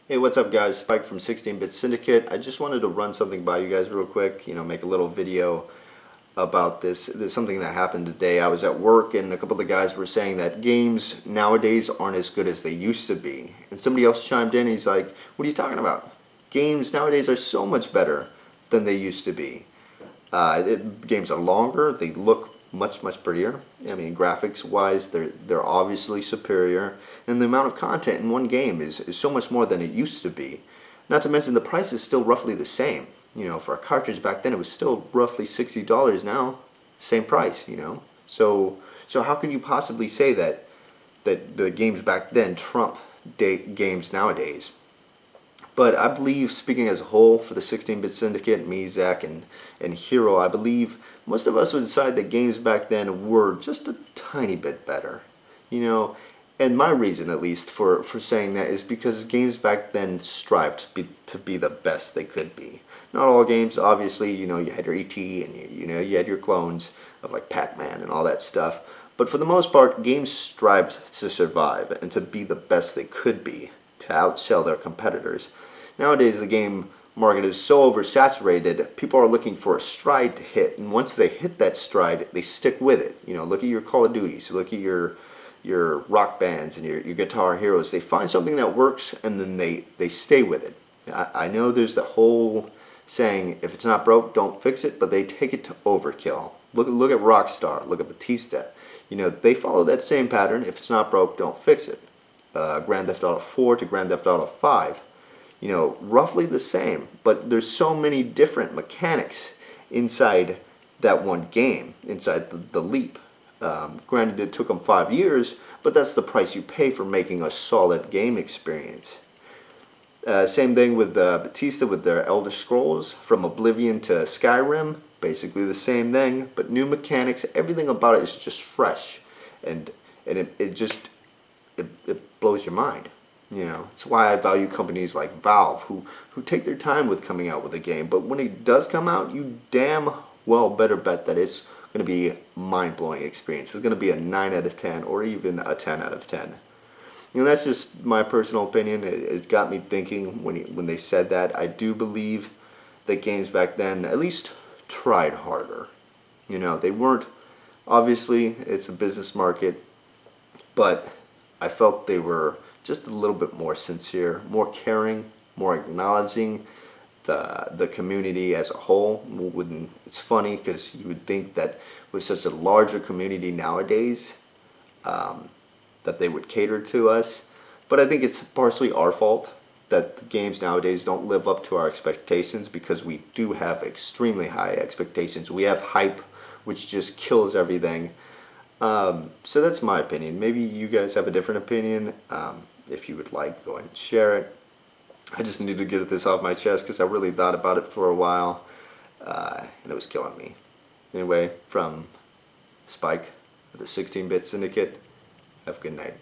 Hey, what's up guys? Spike from 16-Bit Syndicate. I just wanted to run something by you guys real quick, make a little video about this. There's something that happened today. I was at work and a couple of the guys were saying that games nowadays aren't as good as they used to be. And somebody else chimed in, he's like, what are you talking about? Games nowadays are so much better than they used to be. Games are longer, they look much prettier. I mean, graphics wise, they're obviously superior, and the amount of content in one game is so much more than it used to be. Not to mention the price is still roughly the same. For a cartridge back then it was still roughly $60. Now, same price. So how can you possibly say that the games back then trump games nowadays? But I believe, speaking as a whole, for the 16-Bit Syndicate, me, Zach, and Hero, I believe most of us would decide that games back then were just a tiny bit better. And my reason, at least, for saying that is because games back then strived to be the best they could be. Not all games, obviously, you had your E.T. and you had your clones of like Pac-Man and all that stuff. But for the most part, games strived to survive and to be the best they could be, to outsell their competitors. Nowadays, the game market is so oversaturated, people are looking for a stride to hit, and once they hit that stride, they stick with it. Look at your Call of Duties, look at your rock bands and your Guitar Heroes. They find something that works, and then they stay with it. I know there's the whole saying, if it's not broke, don't fix it, but they take it to overkill. Look at Rockstar, look at Batista. They follow that same pattern. If it's not broke, don't fix it. Grand Theft Auto 4 to Grand Theft Auto 5. Roughly the same, but there's so many different mechanics inside that one game, inside the Leap. Granted, it took them 5 years, but that's the price you pay for making a solid game experience. Same thing with Batista with their Elder Scrolls, from Oblivion to Skyrim, basically the same thing, but new mechanics. Everything about it is just fresh, and it blows your mind. It's why I value companies like Valve, who take their time with coming out with a game, but when it does come out, you damn well better bet that it's going to be a mind-blowing experience. It's going to be a 9 out of 10 or even a 10 out of 10. That's just my personal opinion. It got me thinking when they said that. I do believe that games back then at least tried harder. They weren't, obviously it's a business market, but I felt they were just a little bit more sincere, more caring, more acknowledging the community as a whole. It's funny because you would think that with such a larger community nowadays, that they would cater to us, but I think it's partially our fault that the games nowadays don't live up to our expectations, because we do have extremely high expectations. We have hype, which just kills everything. So that's my opinion. Maybe you guys have a different opinion. If you would like, go ahead and share it. I just needed to get this off my chest because I really thought about it for a while, and it was killing me. Anyway, from Spike, the 16-Bit Syndicate, have a good night.